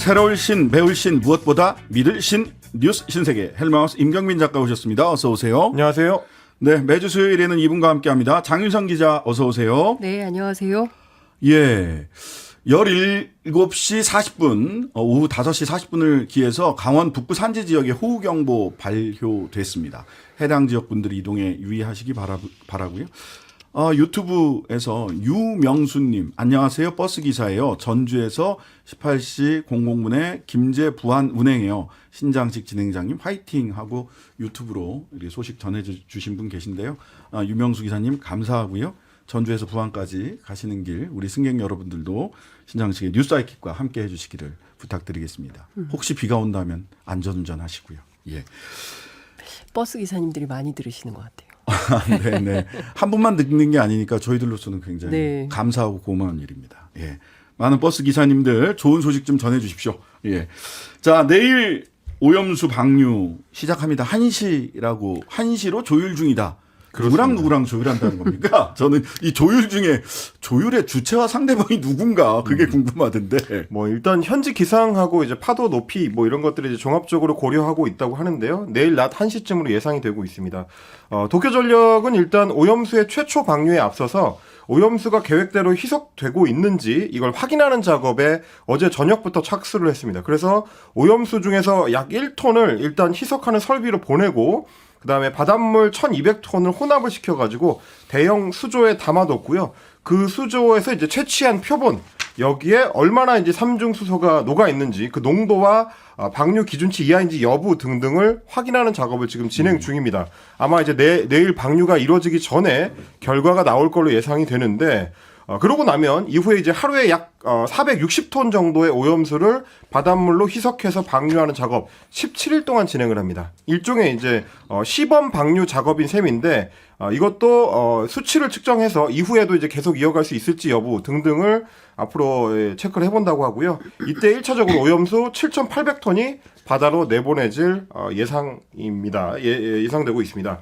새로울 신, 배울 신, 무엇보다 믿을 신, 뉴스 신세계 헬마우스 임경민 작가 오셨습니다. 어서 오세요. 안녕하세요. 네, 매주 수요일에는 이분과 함께합니다. 장윤성 기자 어서 오세요. 네, 안녕하세요. 예, 17시 40분, 오후 5시 40분을 기해서 강원 북부 산지 지역에 호우경보 발효됐습니다. 해당 지역 분들이 이동에 유의하시기 바라고요. 유튜브에서 유명수님, 안녕하세요. 버스기사예요. 전주에서 18시 00분에 김제 부안 운행해요. 신장식 진행자님 화이팅 하고 유튜브로 이렇게 소식 전해주신 분 계신데요. 유명수 기사님 감사하고요. 전주에서 부안까지 가시는 길 우리 승객 여러분들도 신장식의 뉴스아이킥과 함께 해주시기를 부탁드리겠습니다. 혹시 비가 온다면 안전운전 하시고요. 예. 버스 기사님들이 많이 들으시는 것 같아요. 네네. 한 분만 듣는 게 아니니까 저희들로서는 굉장히 네. 감사하고 고마운 일입니다. 예. 많은 버스 기사님들 좋은 소식 좀 전해 주십시오. 예. 자, 내일 오염수 방류 시작합니다. 1시라고, 1시로 조율 중이다. 누구랑 조율한다는 겁니까? 저는 이 조율 중에 조율의 주체와 상대방이 누군가 그게 궁금하던데. 뭐 일단 현지 기상하고 이제 파도 높이 뭐 이런 것들을 이제 종합적으로 고려하고 있다고 하는데요. 내일 낮 1시쯤으로 예상이 되고 있습니다. 도쿄전력은 일단 오염수의 최초 방류에 앞서서 오염수가 계획대로 희석되고 있는지 이걸 확인하는 작업에 어제 저녁부터 착수를 했습니다. 그래서 오염수 중에서 약 1톤을 일단 희석하는 설비로 보내고 그다음에 바닷물 1,200톤을 혼합을 시켜가지고 대형 수조에 담아뒀고요. 그 수조에서 이제 채취한 표본 여기에 얼마나 이제 삼중수소가 녹아 있는지 그 농도와 방류 기준치 이하인지 여부 등등을 확인하는 작업을 지금 진행 중입니다. 아마 이제 내일 방류가 이루어지기 전에 결과가 나올 걸로 예상이 되는데. 그러고 나면 이후에 이제 하루에 약 460톤 정도의 오염수를 바닷물로 희석해서 방류하는 작업 17일 동안 진행을 합니다. 일종의 이제 시범 방류 작업인 셈인데 이것도 수치를 측정해서 이후에도 이제 계속 이어갈 수 있을지 여부 등등을 앞으로 체크를 해본다고 하고요. 이때 1차적으로 오염수 7,800톤이 바다로 내보내질 예상입니다. 예상되고 있습니다.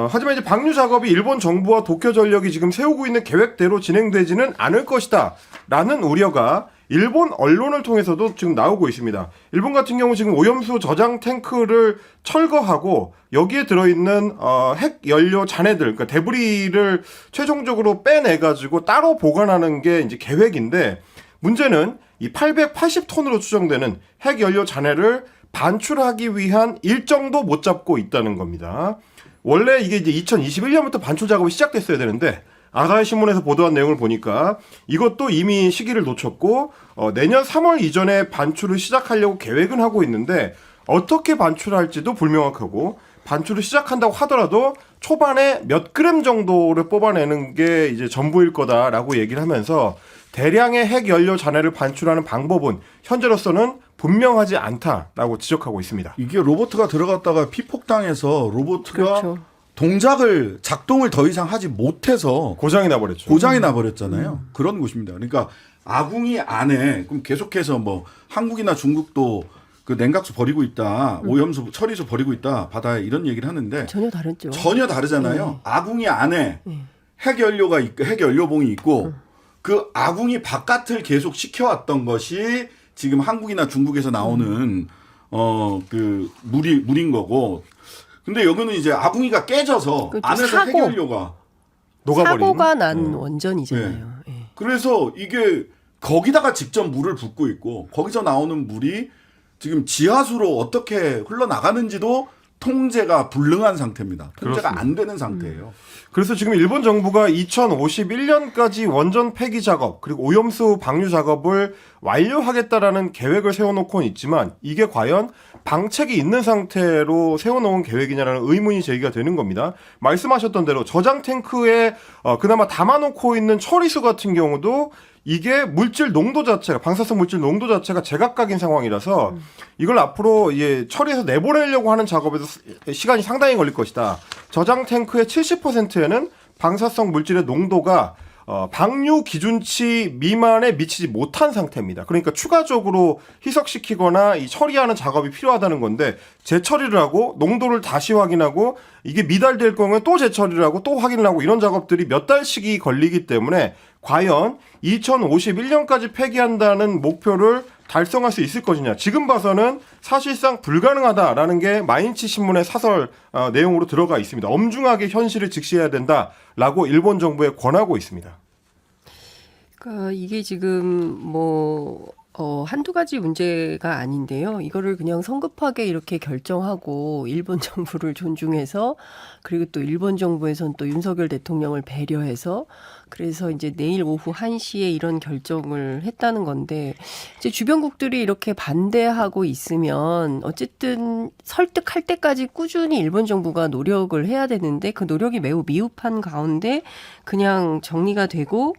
하지만 이제 방류 작업이 일본 정부와 도쿄전력이 지금 세우고 있는 계획대로 진행되지는 않을 것이다 라는 우려가 일본 언론을 통해서도 지금 나오고 있습니다. 일본 같은 경우 지금 오염수 저장 탱크를 철거하고 여기에 들어있는 핵 연료 잔해들, 그러니까 데브리를 최종적으로 빼내가지고 따로 보관하는 게 이제 계획인데 문제는 이 880톤으로 추정되는 핵 연료 잔해를 반출하기 위한 일정도 못 잡고 있다는 겁니다. 원래 이게 이제 2021년부터 반출 작업이 시작됐어야 되는데 아사히 신문에서 보도한 내용을 보니까 이것도 이미 시기를 놓쳤고 내년 3월 이전에 반출을 시작하려고 계획은 하고 있는데 어떻게 반출할지도 불명확하고 반출을 시작한다고 하더라도 초반에 몇 그램 정도를 뽑아내는 게 이제 전부일 거다라고 얘기를 하면서 대량의 핵 연료 잔해를 반출하는 방법은 현재로서는 분명하지 않다라고 지적하고 있습니다. 이게 로봇가 들어갔다가 피폭당해서 로봇가 그렇죠. 작동을 더 이상 하지 못해서 고장이 나버렸죠. 고장이 나버렸잖아요. 그런 곳입니다. 그러니까 아궁이 안에 그럼 계속해서 뭐 한국이나 중국도 그 냉각수 버리고 있다, 오염수 처리수 버리고 있다 바다에 이런 얘기를 하는데 전혀 다르죠. 전혀 다르잖아요. 아궁이 안에 핵 연료가 있고 핵 연료봉이 있고 그 아궁이 바깥을 계속 시켜왔던 것이 지금 한국이나 중국에서 나오는 그 물인 거고. 근데 여기는 이제 아궁이가 깨져서 그렇죠. 안에서 핵 연료가 녹아버린. 사고가 난 원전이잖아요. 네. 예. 그래서 이게 거기다가 직접 물을 붓고 있고 거기서 나오는 물이 지금 지하수로 어떻게 흘러나가는지도 통제가 불능한 상태입니다. 통제가 그렇습니다. 안 되는 상태예요. 그래서 지금 일본 정부가 2051년까지 원전 폐기 작업 그리고 오염수 방류 작업을 완료하겠다라는 계획을 세워놓고는 있지만 이게 과연 방책이 있는 상태로 세워놓은 계획이냐라는 의문이 제기가 되는 겁니다. 말씀하셨던 대로 저장 탱크에 그나마 담아놓고 있는 처리수 같은 경우도 이게 물질 농도 자체가 방사성 물질 농도 자체가 제각각인 상황이라서 이걸 앞으로 이제 처리해서 내보내려고 하는 작업에서 시간이 상당히 걸릴 것이다. 저장 탱크의 70%에는 방사성 물질의 농도가 방류 기준치 미만에 미치지 못한 상태입니다. 그러니까 추가적으로 희석시키거나 이 처리하는 작업이 필요하다는 건데 재처리를 하고 농도를 다시 확인하고 이게 미달될 경우에 또 재처리를 하고 또 확인을 하고 이런 작업들이 몇 달씩이 걸리기 때문에 과연 2051년까지 폐기한다는 목표를 달성할 수 있을 것이냐. 지금 봐서는 사실상 불가능하다라는 게 마인치 신문의 사설 내용으로 들어가 있습니다. 엄중하게 현실을 직시해야 된다라고 일본 정부에 권하고 있습니다. 그러니까 이게 지금 한두 가지 문제가 아닌데요. 이거를 그냥 성급하게 이렇게 결정하고 일본 정부를 존중해서 그리고 또 일본 정부에선 또 윤석열 대통령을 배려해서 그래서 이제 내일 오후 1시에 이런 결정을 했다는 건데 이제 주변국들이 이렇게 반대하고 있으면 어쨌든 설득할 때까지 꾸준히 일본 정부가 노력을 해야 되는데 그 노력이 매우 미흡한 가운데 그냥 정리가 되고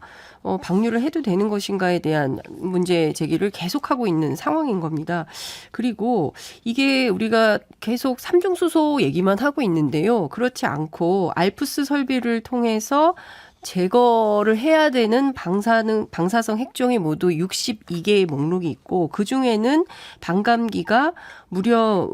방류를 해도 되는 것인가에 대한 문제 제기를 계속하고 있는 상황인 겁니다. 그리고 이게 우리가 계속 삼중수소 얘기만 하고 있는데요. 그렇지 않고 알프스 설비를 통해서 제거를 해야 되는 방사성 핵종이 모두 62개의 목록이 있고 그중에는 반감기가 무려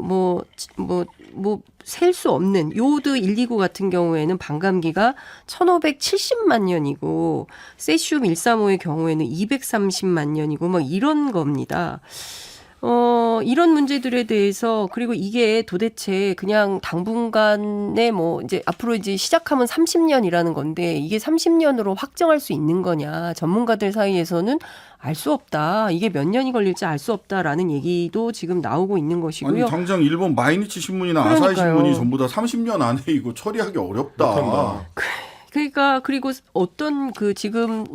셀 수 없는 요오드 129 같은 경우에는 반감기가 1570만 년이고 세슘 135의 경우에는 230만 년이고 막 이런 겁니다. 이런 문제들에 대해서 그리고 이게 도대체 그냥 당분간에 이제 앞으로 이제 시작하면 30년이라는 건데 이게 30년으로 확정할 수 있는 거냐. 전문가들 사이에서는 알 수 없다. 이게 몇 년이 걸릴지 알 수 없다라는 얘기도 지금 나오고 있는 것이고요. 아니 당장 일본 마이니치 신문이나 아사히 신문이 전부 다 30년 안에 이거 처리하기 어렵다. 그러니까 그리고 어떤 지금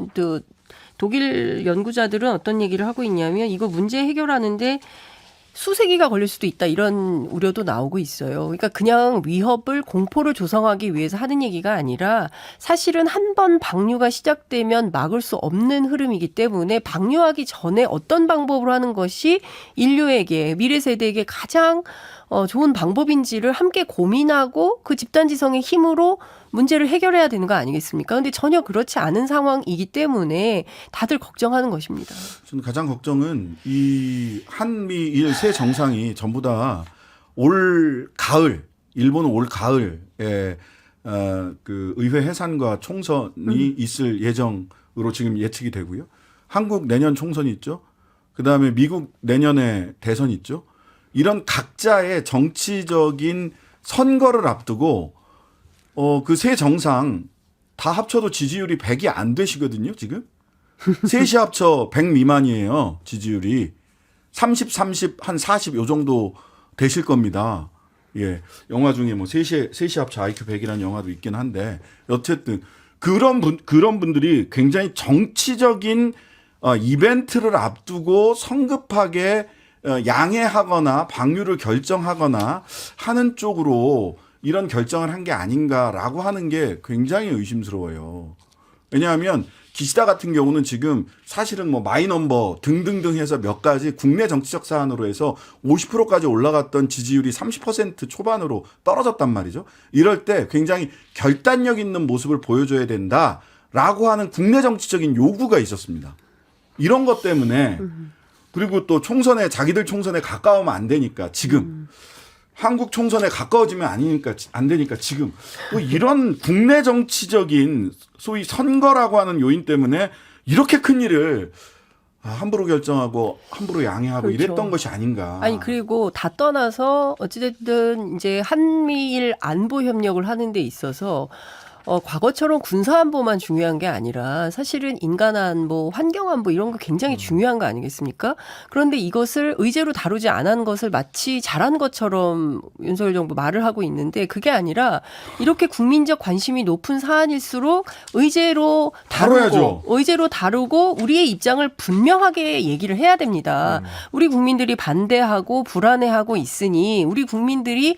독일 연구자들은 어떤 얘기를 하고 있냐면 이거 문제 해결하는데 수세기가 걸릴 수도 있다 이런 우려도 나오고 있어요. 그러니까 그냥 위협을 공포를 조성하기 위해서 하는 얘기가 아니라 사실은 한 번 방류가 시작되면 막을 수 없는 흐름이기 때문에 방류하기 전에 어떤 방법으로 하는 것이 인류에게 미래 세대에게 가장 좋은 방법인지를 함께 고민하고 그 집단지성의 힘으로 문제를 해결해야 되는 거 아니겠습니까? 그런데 전혀 그렇지 않은 상황이기 때문에 다들 걱정하는 것입니다. 저는 가장 걱정은 이 한미일 세 정상이 전부 다 올 가을, 일본은 올 가을에 그 의회 해산과 총선이 있을 예정으로 지금 예측이 되고요. 한국 내년 총선이 있죠. 그다음에 미국 내년에 대선이 있죠. 이런 각자의 정치적인 선거를 앞두고 그 세 정상 다 합쳐도 지지율이 100이 안 되시거든요, 지금. 셋이 합쳐 100 미만이에요, 지지율이. 30, 30, 한 40 요 정도 되실 겁니다. 예. 영화 중에 셋이 합쳐 IQ 100이라는 영화도 있긴 한데 어쨌든 그런 분들이 굉장히 정치적인 이벤트를 앞두고 성급하게 양해하거나 방류를 결정하거나 하는 쪽으로 이런 결정을 한 게 아닌가라고 하는 게 굉장히 의심스러워요. 왜냐하면 기시다 같은 경우는 지금 사실은 마이넘버 등등등 해서 몇 가지 국내 정치적 사안으로 해서 50%까지 올라갔던 지지율이 30% 초반으로 떨어졌단 말이죠. 이럴 때 굉장히 결단력 있는 모습을 보여줘야 된다라고 하는 국내 정치적인 요구가 있었습니다. 이런 것 때문에 그리고 또 자기들 총선에 가까우면 안 되니까 지금 한국 총선에 가까워지면 안 되니까 지금 또 이런 국내 정치적인 소위 선거라고 하는 요인 때문에 이렇게 큰 일을 함부로 결정하고 함부로 양해하고 그렇죠. 이랬던 것이 아닌가. 아니 그리고 다 떠나서 어찌됐든 이제 한미일 안보 협력을 하는 데 있어서 과거처럼 군사안보만 중요한 게 아니라 사실은 인간안보, 환경안보 이런 거 굉장히 중요한 거 아니겠습니까? 그런데 이것을 의제로 다루지 않은 것을 마치 잘한 것처럼 윤석열 정부 말을 하고 있는데 그게 아니라 이렇게 국민적 관심이 높은 사안일수록 의제로 다루고 우리의 입장을 분명하게 얘기를 해야 됩니다. 우리 국민들이 반대하고 불안해하고 있으니 우리 국민들이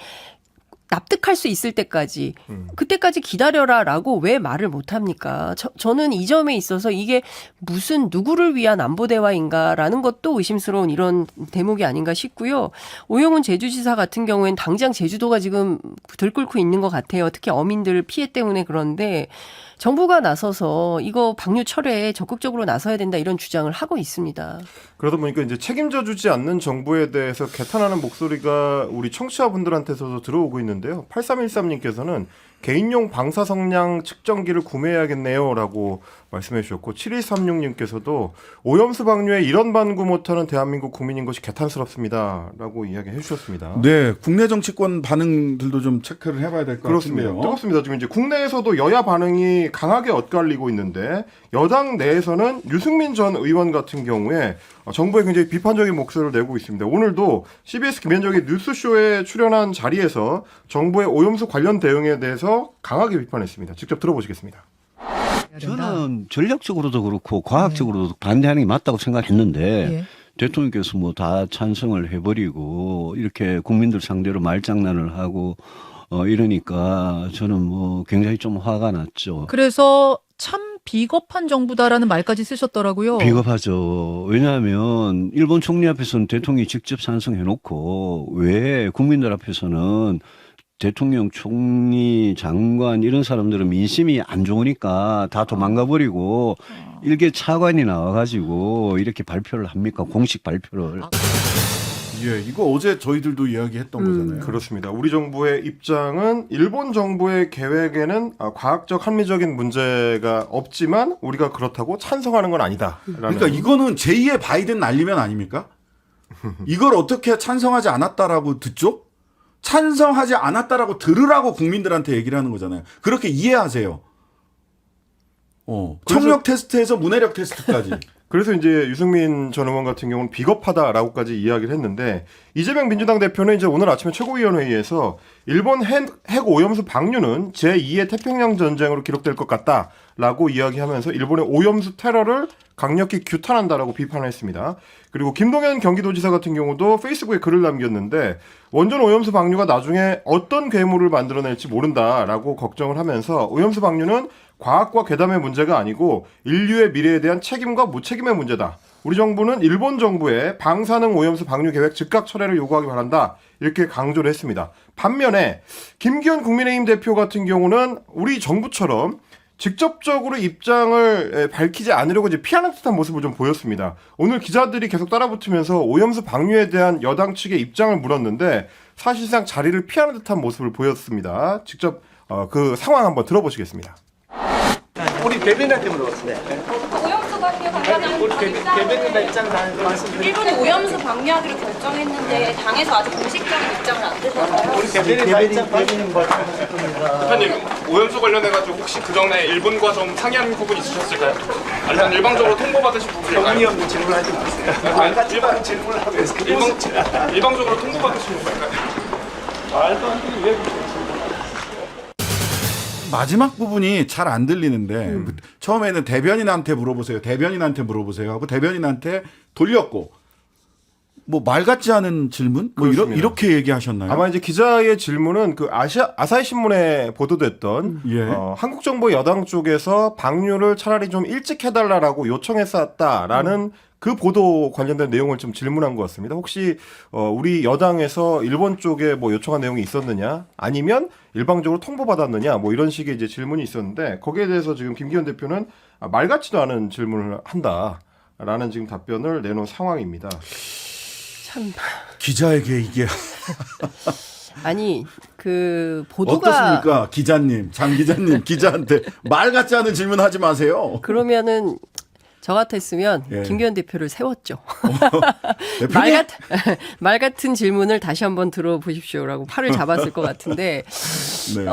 납득할 수 있을 때까지 그때까지 기다려라라고 왜 말을 못합니까? 저는 이 점에 있어서 이게 무슨 누구를 위한 안보대화인가라는 것도 의심스러운 이런 대목이 아닌가 싶고요. 오영훈 제주지사 같은 경우에는 당장 제주도가 지금 들끓고 있는 것 같아요. 특히 어민들 피해 때문에 그런데 정부가 나서서 이거 방류 철회에 적극적으로 나서야 된다 이런 주장을 하고 있습니다. 그러다 보니까 이제 책임져 주지 않는 정부에 대해서 개탄하는 목소리가 우리 청취자분들한테서도 들어오고 있는데요. 8313님께서는 개인용 방사성량 측정기를 구매해야겠네요라고 말씀해 주셨고 7236님께서도 오염수 방류에 이런 반구 못하는 대한민국 국민인 것이 개탄스럽습니다라고 이야기해 주셨습니다. 네, 국내 정치권 반응들도 좀 체크를 해봐야 될 것 그렇습니다. 같은데요. 뜨겁습니다. 지금 이제 국내에서도 여야 반응이 강하게 엇갈리고 있는데 여당 내에서는 유승민 전 의원 같은 경우에 정부에 굉장히 비판적인 목소리를 내고 있습니다. 오늘도 CBS 김현정의 뉴스쇼에 출연한 자리에서 정부의 오염수 관련 대응에 대해서 강하게 비판했습니다. 직접 들어보시겠습니다. 저는 전략적으로도 그렇고 과학적으로도 반대하는 게 맞다고 생각했는데 예. 대통령께서 뭐 다 찬성을 해버리고 이렇게 국민들 상대로 말장난을 하고 이러니까 저는 뭐 굉장히 좀 화가 났죠. 그래서 참 비겁한 정부다라는 말까지 쓰셨더라고요. 비겁하죠. 왜냐하면 일본 총리 앞에서는 대통령이 직접 찬성해놓고 왜 국민들 앞에서는 대통령, 총리, 장관 이런 사람들은 민심이 안 좋으니까 다 도망가버리고 일개 차관이 나와가지고 이렇게 발표를 합니까? 공식 발표를. 예, 이거 어제 저희들도 이야기했던 거잖아요. 그렇습니다. 우리 정부의 입장은 일본 정부의 계획에는 과학적 합리적인 문제가 없지만 우리가 그렇다고 찬성하는 건 아니다. 그러니까 이거는 제2의 바이든 날리면 아닙니까? 이걸 어떻게 찬성하지 않았다라고 듣죠? 찬성하지 않았다라고 들으라고 국민들한테 얘기를 하는 거잖아요. 그렇게 이해하세요. 청력 테스트에서 문해력 테스트까지. 그래서 이제 유승민 전 의원 같은 경우는 비겁하다라고까지 이야기를 했는데 이재명 민주당 대표는 이제 오늘 아침에 최고위원회의에서 일본 핵 오염수 방류는 제2의 태평양 전쟁으로 기록될 것 같다라고 이야기하면서 일본의 오염수 테러를 강력히 규탄한다라고 비판을 했습니다. 그리고 김동연 경기도지사 같은 경우도 페이스북에 글을 남겼는데 원전 오염수 방류가 나중에 어떤 괴물을 만들어낼지 모른다라고 걱정을 하면서 오염수 방류는 과학과 괴담의 문제가 아니고 인류의 미래에 대한 책임과 무책임의 문제다. 우리 정부는 일본 정부의 방사능 오염수 방류 계획 즉각 철회를 요구하기 바란다. 이렇게 강조를 했습니다. 반면에 김기현 국민의힘 대표 같은 경우는 우리 정부처럼 직접적으로 입장을 밝히지 않으려고 이제 피하는 듯한 모습을 좀 보였습니다. 오늘 기자들이 계속 따라붙으면서 오염수 방류에 대한 여당 측의 입장을 물었는데 사실상 자리를 피하는 듯한 모습을 보였습니다. 직접 그 상황 한번 들어보시겠습니다. 우리 대변인한테 물어봤어요. 오염수 방류 관련한 우리 대변인의 입장 말씀드릴게요. 일본이 오염수 방류하기로 결정했는데 당에서 아직 공식적인 입장을 안 드셔서요. 우리 대변인 말씀하실 겁니다. 대표님, 오염수 관련해가지고 혹시 그 전에 일본과 좀 상의한 부분이 있으셨을까요? 아니면 일방적으로 통보받으신 부분일까요? 정리 없는 질문하지 마세요. 말까지만 질문을 하고 있어요. 일방적으로 통보받으신 부분일까요? 말도 안 되는 왜 마지막 부분이 잘 안 들리는데 처음에는 대변인한테 물어보세요 하고 대변인한테 돌렸고 뭐 말 같지 않은 질문 뭐 그렇습니다. 이렇게 얘기하셨나요? 아마 이제 기자의 질문은 그 아사히 신문에 보도됐던 예. 한국 정부 여당 쪽에서 방류를 차라리 좀 일찍 해달라라고 요청했었다라는 그 보도 관련된 내용을 좀 질문한 것 같습니다. 혹시 우리 여당에서 일본 쪽에 뭐 요청한 내용이 있었느냐, 아니면 일방적으로 통보받았느냐, 뭐 이런 식의 이제 질문이 있었는데 거기에 대해서 지금 김기현 대표는 말 같지도 않은 질문을 한다라는 지금 답변을 내놓은 상황입니다. 참 기자에게 이게 아니 그 보도가 어떻습니까? 기자님, 장 기자님, 기자한테 말 같지 않은 질문 하지 마세요. 그러면은 저 같았으면 예. 김기현 대표를 세웠죠. 대표님? 말 같은 질문을 다시 한번 들어보십시오라고 팔을 잡았을 것 같은데 네.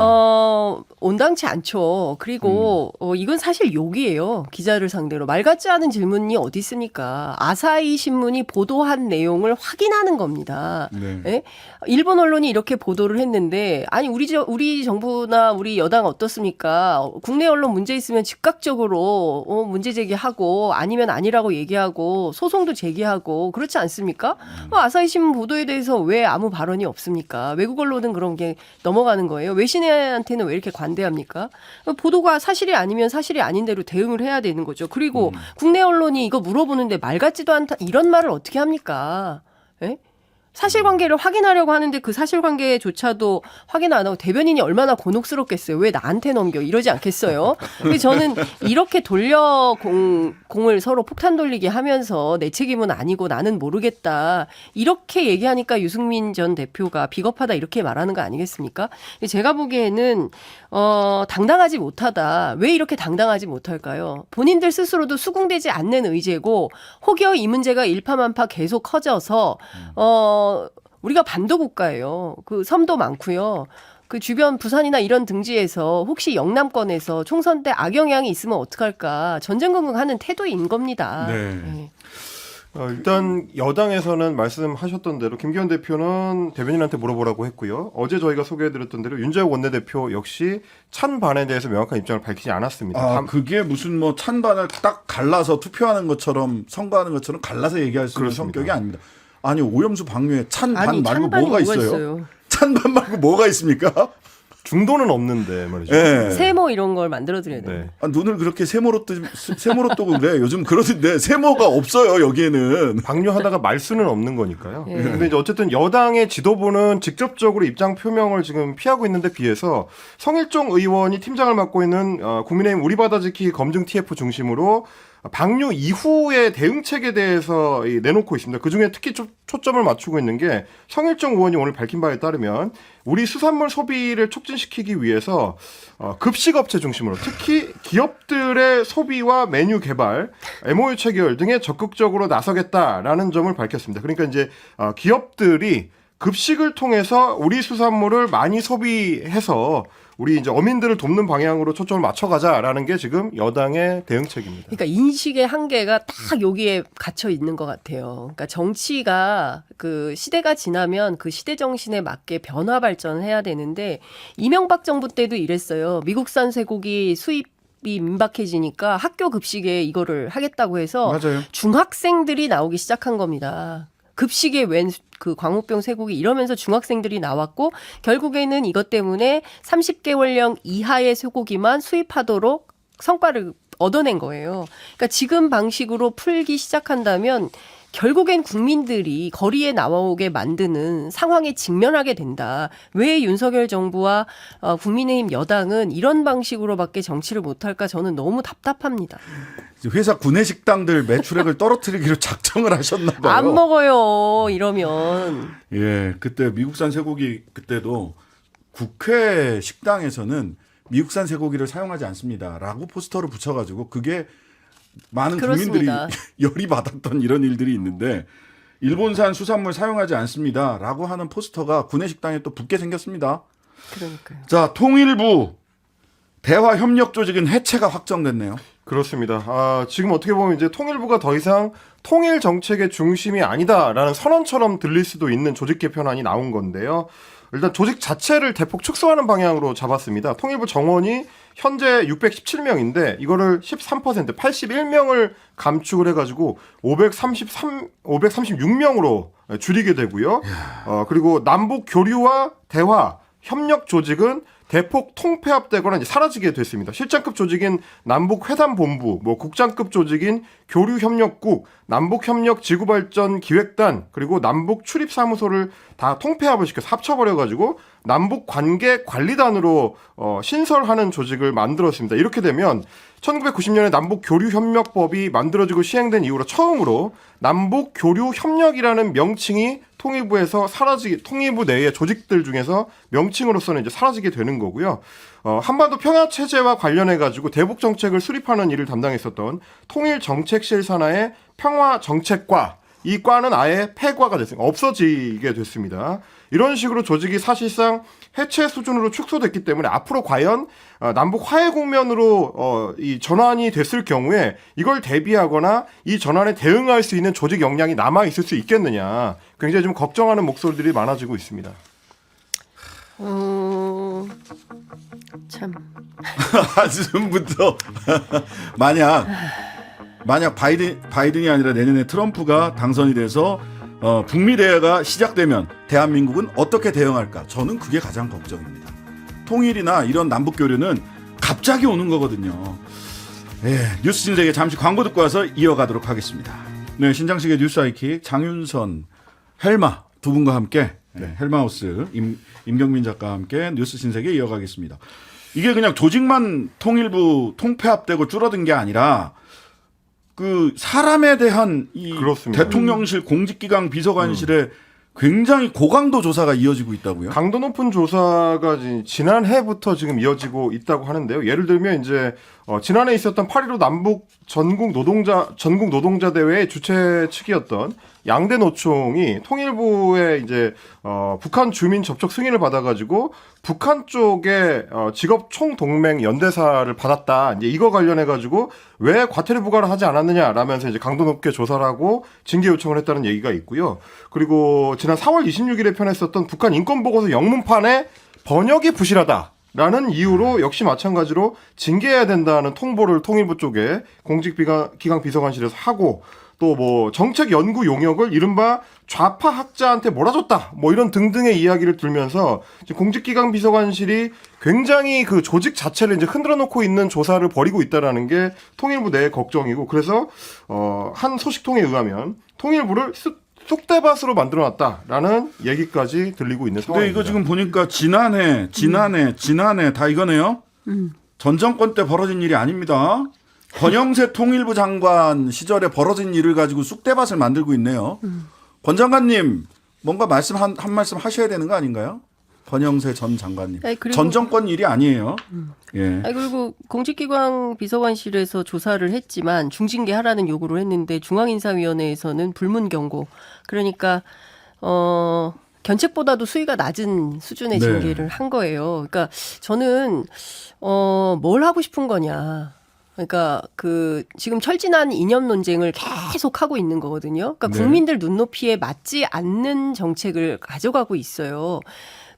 온당치 않죠. 그리고 이건 사실 욕이에요. 기자를 상대로. 말 같지 않은 질문이 어디 있습니까? 아사히 신문이 보도한 내용을 확인하는 겁니다. 네. 예? 일본 언론이 이렇게 보도를 했는데 아니 우리 정부나 우리 여당 어떻습니까? 국내 언론 문제 있으면 즉각적으로 문제 제기하고 아니면 아니라고 얘기하고 소송도 제기하고 그렇지 않습니까? 아사히 신문 보도에 대해서 왜 아무 발언이 없습니까? 외국 언론은 그런 게 넘어가는 거예요. 외신한테는 왜 이렇게 관대합니까? 보도가 사실이 아니면 사실이 아닌 대로 대응을 해야 되는 거죠. 그리고 국내 언론이 이거 물어보는데 말 같지도 않다 이런 말을 어떻게 합니까? 예? 사실관계를 확인하려고 하는데 그 사실관계조차도 확인 안 하고 대변인이 얼마나 곤혹스럽겠어요. 왜 나한테 넘겨 이러지 않겠어요. 그래서 저는 이렇게 돌려 공을 서로 폭탄 돌리기 하면서 내 책임은 아니고 나는 모르겠다. 이렇게 얘기하니까 유승민 전 대표가 비겁하다 이렇게 말하는 거 아니겠습니까? 제가 보기에는 당당하지 못하다. 왜 이렇게 당당하지 못할까요? 본인들 스스로도 수긍되지 않는 의제고 혹여 이 문제가 일파만파 계속 커져서 우리가 반도 국가예요. 그 섬도 많고요. 그 주변 부산이나 이런 등지에서 혹시 영남권에서 총선 때 악영향이 있으면 어떡할까 전쟁긍긍하는 태도인 겁니다. 네. 일단 여당에서는 말씀하셨던 대로 김기현 대표는 대변인한테 물어보라고 했고요. 어제 저희가 소개해드렸던 대로 윤재욱 원내대표 역시 찬반에 대해서 명확한 입장을 밝히지 않았습니다. 그게 무슨 뭐 찬반을 딱 갈라서 투표하는 것처럼 선거하는 것처럼 갈라서 얘기할 수 있는 그렇습니다. 성격이 아닙니다. 아니 오염수 방류에 찬반 아니, 말고 찬반이 뭐가 뭐가 있어요? 있어요? 찬반 말고 뭐가 있습니까? 중도는 없는데 말이죠. 예. 세모 이런 걸 만들어드려야 돼요. 네. 눈을 그렇게 세모로 뜨고 그래. 요즘 그러던데 세모가 없어요 여기에는. 방류하다가 말 수는 없는 거니까요. 예. 근데 이제 어쨌든 여당의 지도부는 직접적으로 입장 표명을 지금 피하고 있는데 비해서 성일종 의원이 팀장을 맡고 있는 국민의힘 우리 바다 지키기 검증 TF 중심으로 방류 이후의 대응책에 대해서 내놓고 있습니다. 그중에 특히 초점을 맞추고 있는 게 성일종 의원이 오늘 밝힌 바에 따르면 우리 수산물 소비를 촉진시키기 위해서 급식업체 중심으로 특히 기업들의 소비와 메뉴 개발, MOU 체결 등에 적극적으로 나서겠다라는 점을 밝혔습니다. 그러니까 이제 기업들이 급식을 통해서 우리 수산물을 많이 소비해서 우리 이제 어민들을 돕는 방향으로 초점을 맞춰가자라는 게 지금 여당의 대응책입니다. 그러니까 인식의 한계가 딱 여기에 갇혀 있는 것 같아요. 그러니까 정치가 그 시대가 지나면 그 시대 정신에 맞게 변화 발전해야 되는데 이명박 정부 때도 이랬어요. 미국산 쇠고기 수입이 민박해지니까 학교 급식에 이거를 하겠다고 해서 맞아요. 중학생들이 나오기 시작한 겁니다. 급식에 웬 그 광우병 쇠고기 이러면서 중학생들이 나왔고 결국에는 이것 때문에 30개월령 이하의 쇠고기만 수입하도록 성과를 얻어낸 거예요. 그러니까 지금 방식으로 풀기 시작한다면 결국엔 국민들이 거리에 나오게 만드는 상황에 직면하게 된다. 왜 윤석열 정부와 국민의힘 여당은 이런 방식으로밖에 정치를 못할까 저는 너무 답답합니다. 회사 구내식당들 매출액을 떨어뜨리기로 작정을 하셨나 봐요. 안 먹어요. 이러면. 예, 그때 미국산 쇠고기 그때도 국회 식당에서는 미국산 쇠고기를 사용하지 않습니다라고 포스터를 붙여가지고 그게 많은 그렇습니다. 국민들이 열이 받았던 이런 일들이 있는데 일본산 수산물 사용하지 않습니다라고 하는 포스터가 구내식당에 또 붙게 생겼습니다. 그러니까요. 자, 통일부 대화협력조직은 해체가 확정됐네요. 그렇습니다. 지금 어떻게 보면 이제 통일부가 더 이상 통일 정책의 중심이 아니다라는 선언처럼 들릴 수도 있는 조직 개편안이 나온 건데요. 일단 조직 자체를 대폭 축소하는 방향으로 잡았습니다. 통일부 정원이 현재 617명인데 이거를 13% 81명을 감축을 해가지고 536명으로 줄이게 되고요. 그리고 남북 교류와 대화 협력 조직은 대폭 통폐합되거나 이제 사라지게 됐습니다. 실장급 조직인 남북회담본부, 국장급 조직인 교류협력국, 남북협력지구발전기획단, 그리고 남북출입사무소를 다 통폐합을 시켜서 합쳐버려가지고 남북관계관리단으로 신설하는 조직을 만들었습니다. 이렇게 되면 1990년에 남북교류협력법이 만들어지고 시행된 이후로 처음으로 남북교류협력이라는 명칭이 통일부에서 통일부 내의 조직들 중에서 명칭으로서는 이제 사라지게 되는 거고요. 한반도 평화체제와 관련해가지고 대북 정책을 수립하는 일을 담당했었던 통일정책실 산하의 평화정책과 이 과는 아예 폐과가 됐습니다. 없어지게 됐습니다. 이런 식으로 조직이 사실상 해체 수준으로 축소됐기 때문에 앞으로 과연 남북 화해 국면으로 이 전환이 됐을 경우에 이걸 대비하거나 이 전환에 대응할 수 있는 조직 역량이 남아 있을 수 있겠느냐 굉장히 좀 걱정하는 목소리들이 많아지고 있습니다. 참. 지금부터 만약 바이든이 아니라 내년에 트럼프가 당선이 돼서 북미 대화가 시작되면 대한민국은 어떻게 대응할까? 저는 그게 가장 걱정입니다. 통일이나 이런 남북 교류는 갑자기 오는 거거든요. 뉴스 진세계 잠시 광고 듣고 와서 이어가도록 하겠습니다. 네, 신장식의 뉴스 아이킥 장윤선, 헬마 두 분과 함께 헬마우스 임경민 작가와 함께 뉴스 신세계 이어가겠습니다. 이게 그냥 조직만 통일부 통폐합되고 줄어든 게 아니라 그 사람에 대한 이 그렇습니다. 대통령실 공직기강 비서관실에 굉장히 고강도 조사가 이어지고 있다고요? 강도 높은 조사가 지난해부터 지금 이어지고 있다고 하는데요. 예를 들면 이제 지난해 있었던 8.15 남북 전국 노동자 대회의 주최 측이었던 양대 노총이 통일부의 이제 북한 주민 접촉 승인을 받아가지고 북한 쪽에 직업 총동맹 연대사를 받았다. 이제 이거 관련해 가지고 왜 과태료 부과를 하지 않았느냐라면서 이제 강도 높게 조사를 하고 징계 요청을 했다는 얘기가 있고요. 그리고 지난 4월 26일에 편했었던 북한 인권보고서 영문판에 번역이 부실하다. 라는 이유로 역시 마찬가지로 징계해야 된다는 통보를 통일부 쪽에 공직기강 비서관실에서 하고 또 뭐 정책 연구 용역을 이른바 좌파 학자한테 몰아줬다 뭐 이런 등등의 이야기를 들면서 공직기강 비서관실이 굉장히 그 조직 자체를 이제 흔들어 놓고 있는 조사를 벌이고 있다라는 게 통일부 내의 걱정이고 그래서 한 소식통에 의하면 통일부를 쑥대밭으로 만들어놨다라는 얘기까지 들리고 있는 근데 상황입니다. 이거 지금 보니까 지난해 다 이거네요. 전 정권 때 벌어진 일이 아닙니다. 권영세 통일부 장관 시절에 벌어진 일을 가지고 쑥대밭을 만들고 있네요. 권 장관님 뭔가 한 말씀 하셔야 되는 거 아닌가요? 권영세 전 장관님. 아니, 그리고- 전 정권 일이 아니에요. 예. 아니, 그리고 공직기관 비서관실에서 조사를 했지만 중징계하라는 요구를 했는데 중앙인사위원회에서는 불문 경고. 그러니까 견책보다도 수위가 낮은 수준의 네. 징계를 한 거예요. 그러니까 저는 뭘 하고 싶은 거냐. 그러니까 그 지금 철진한 이념 논쟁을 계속 하고 있는 거거든요. 그러니까 네. 국민들 눈높이에 맞지 않는 정책을 가져가고 있어요.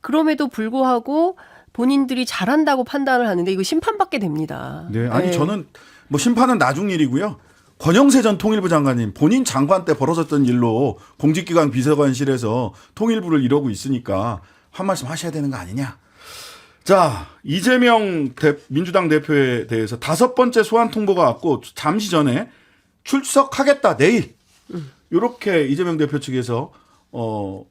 그럼에도 불구하고 본인들이 잘한다고 판단을 하는데 이거 심판받게 됩니다. 네. 아니 네. 저는 뭐 심판은 나중 일이고요. 권영세 전 통일부 장관님 본인 장관 때 벌어졌던 일로 공직기관 비서관실에서 통일부를 이러고 있으니까 한 말씀 하셔야 되는 거 아니냐. 자, 이재명 민주당 대표에 대해서 5번째 소환 통보가 왔고 잠시 전에 출석하겠다 내일 이렇게 이재명 대표 측에서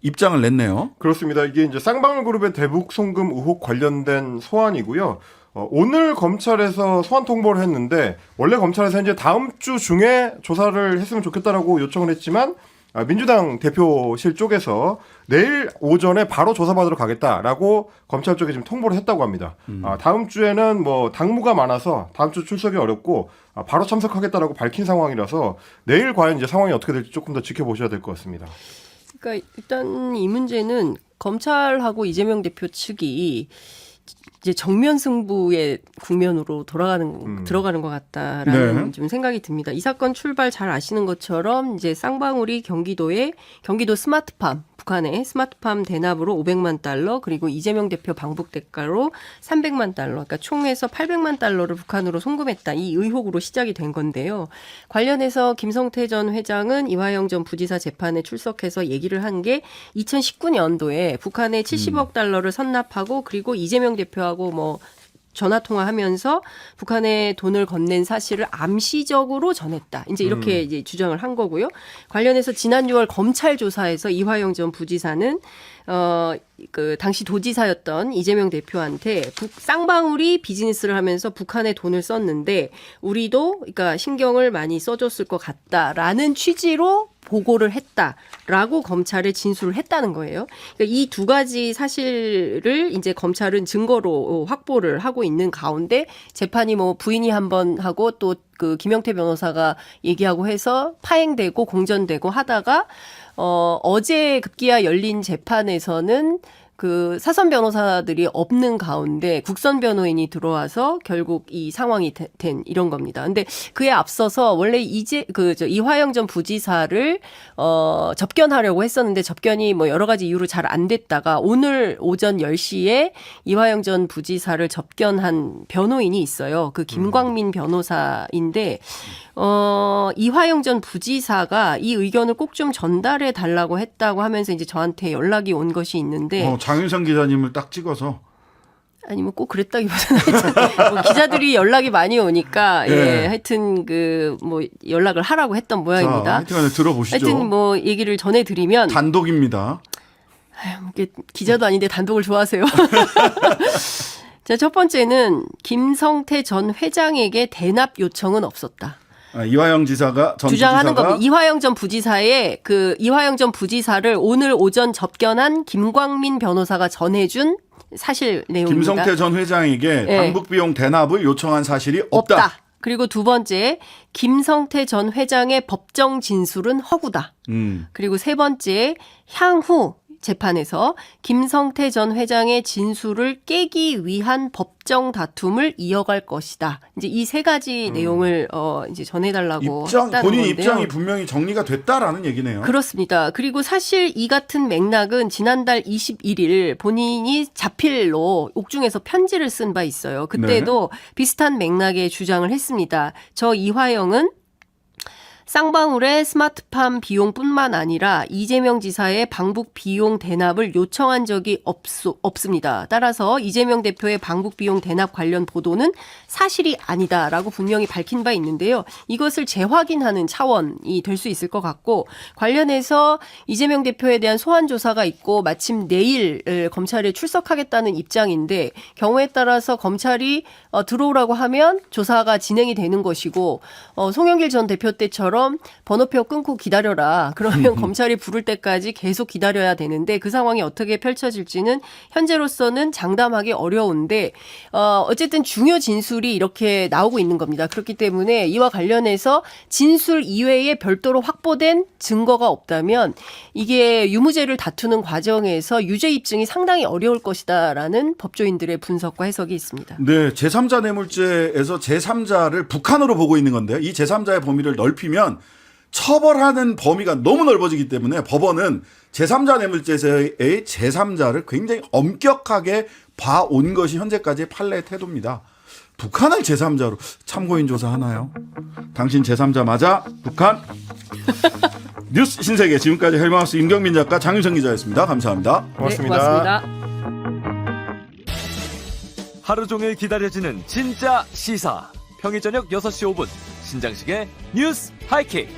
입장을 냈네요. 그렇습니다. 이게 이제 쌍방울그룹의 대북 송금 의혹 관련된 소환이고요. 오늘 검찰에서 소환 통보를 했는데 원래 검찰에서 이제 다음 주 중에 조사를 했으면 좋겠다라고 요청을 했지만 민주당 대표실 쪽에서 내일 오전에 바로 조사받으러 가겠다라고 검찰 쪽에 지금 통보를 했다고 합니다. 다음 주에는 뭐 당무가 많아서 다음 주 출석이 어렵고 바로 참석하겠다라고 밝힌 상황이라서 내일 과연 이제 상황이 어떻게 될지 조금 더 지켜보셔야 될 것 같습니다. 그러니까 일단 이 문제는 검찰하고 이재명 대표 측이 이제 정면 승부의 국면으로 들어가는 것 같다라는 네. 좀 생각이 듭니다. 이 사건 출발 잘 아시는 것처럼 이제 쌍방울이 경기도 스마트팜 북한의 스마트팜 대납으로 500만 달러 그리고 이재명 대표 방북 대가로 300만 달러 그러니까 총해서 800만 달러를 북한으로 송금했다. 이 의혹으로 시작이 된 건데요. 관련해서 김성태 전 회장은 이화영 전 부지사 재판에 출석해서 얘기를 한 게 2019년도에 북한에 70억 달러를 선납하고 그리고 이재명 대표하고 뭐 전화 통화하면서 북한에 돈을 건넨 사실을 암시적으로 전했다. 이제 이렇게 이제 주장을 한 거고요. 관련해서 지난 6월 검찰 조사에서 이화영 전 부지사는 그 당시 도지사였던 이재명 대표한테 쌍방울이 비즈니스를 하면서 북한에 돈을 썼는데 우리도 그러니까 신경을 많이 써줬을 것 같다라는 취지로 보고를 했다라고 검찰에 진술을 했다는 거예요. 그러니까 이 두 가지 사실을 이제 검찰은 증거로 확보를 하고 있는 가운데 재판이 뭐 부인이 한 번 하고 또 그 김영태 변호사가 얘기하고 해서 파행되고 공전되고 하다가 어제 급기야 열린 재판에서는 그 사선 변호사들이 없는 가운데 국선 변호인이 들어와서 결국 이 상황이 된 이런 겁니다. 근데 그에 앞서서 원래 이화영 전 부지사를 접견하려고 했었는데 접견이 뭐 여러 가지 이유로 잘 안 됐다가 오늘 오전 10시에 이화영 전 부지사를 접견한 변호인이 있어요. 그 김광민 변호사인데 이화영 전 부지사가 이 의견을 꼭 좀 전달해 달라고 했다고 하면서 이제 저한테 연락이 온 것이 있는데 장윤성 기자님을 딱 찍어서 아니면 꼭 그랬다기보다는 뭐 기자들이 연락이 많이 오니까 예. 하여튼 그 뭐 연락을 하라고 했던 모양입니다. 자, 하여튼 들어보시죠. 하여튼 뭐 얘기를 전해드리면 단독입니다. 이게 기자도 아닌데 단독을 좋아하세요. 자, 첫 번째는 김성태 전 회장에게 대납 요청은 없었다. 이화영 지사가 전 주장하는 부지사가 겁니다. 이화영 전 부지사의 이화영 전 부지사를 오늘 오전 접견한 김광민 변호사가 전해준 사실 내용입니다. 김성태 전 회장에게 네. 방북 비용 대납을 요청한 사실이 없다. 그리고 두 번째, 김성태 전 회장의 법정 진술은 허구다. 그리고 세 번째, 향후 재판에서 김성태 전 회장의 진술을 깨기 위한 법정 다툼을 이어갈 것이다. 이제 이 세 가지 내용을 이제 전해달라고 했다는 본인 건데요. 입장이 분명히 정리가 됐다라는 얘기네요. 그렇습니다. 그리고 사실 이 같은 맥락은 지난달 21일 본인이 자필로 옥중에서 편지를 쓴 바 있어요. 그때도 비슷한 맥락의 주장을 했습니다. 저 이화영은 쌍방울의 스마트팜 비용뿐만 아니라 이재명 지사의 방북 비용 대납을 요청한 적이 없습니다. 따라서 이재명 대표의 방북 비용 대납 관련 보도는 사실이 아니다라고 분명히 밝힌 바 있는데요. 이것을 재확인하는 차원이 될 수 있을 것 같고, 관련해서 이재명 대표에 대한 소환 조사가 있고 마침 내일 검찰에 출석하겠다는 입장인데, 경우에 따라서 검찰이 들어오라고 하면 조사가 진행이 되는 것이고, 송영길 전 대표 때처럼 번호표 끊고 기다려라. 그러면 검찰이 부를 때까지 계속 기다려야 되는데, 그 상황이 어떻게 펼쳐질지는 현재로서는 장담하기 어려운데, 어쨌든 중요 진술이 이렇게 나오고 있는 겁니다. 그렇기 때문에 이와 관련해서 진술 이외에 별도로 확보된 증거가 없다면 이게 유무죄를 다투는 과정에서 유죄 입증이 상당히 어려울 것이다라는 법조인들의 분석과 해석이 있습니다. 네, 제3자 뇌물죄에서 제3자를 북한으로 보고 있는 건데요. 이 제3자의 범위를 넓히면 처벌하는 범위가 너무 넓어지기 때문에 법원은 제3자 뇌물죄에서의 제3자를 굉장히 엄격하게 봐온 것이 현재까지의 판례의 태도입니다. 북한을 제3자로 참고인 조사하나요? 당신 제3자 맞아? 북한? 뉴스 신세계, 지금까지 헬마우스 임경민 작가, 장윤성 기자였습니다. 감사합니다. 고맙습니다. 네, 고맙습니다. 하루 종일 기다려지는 진짜 시사. 평일 저녁 6시 5분 신장식의 뉴스 하이킥.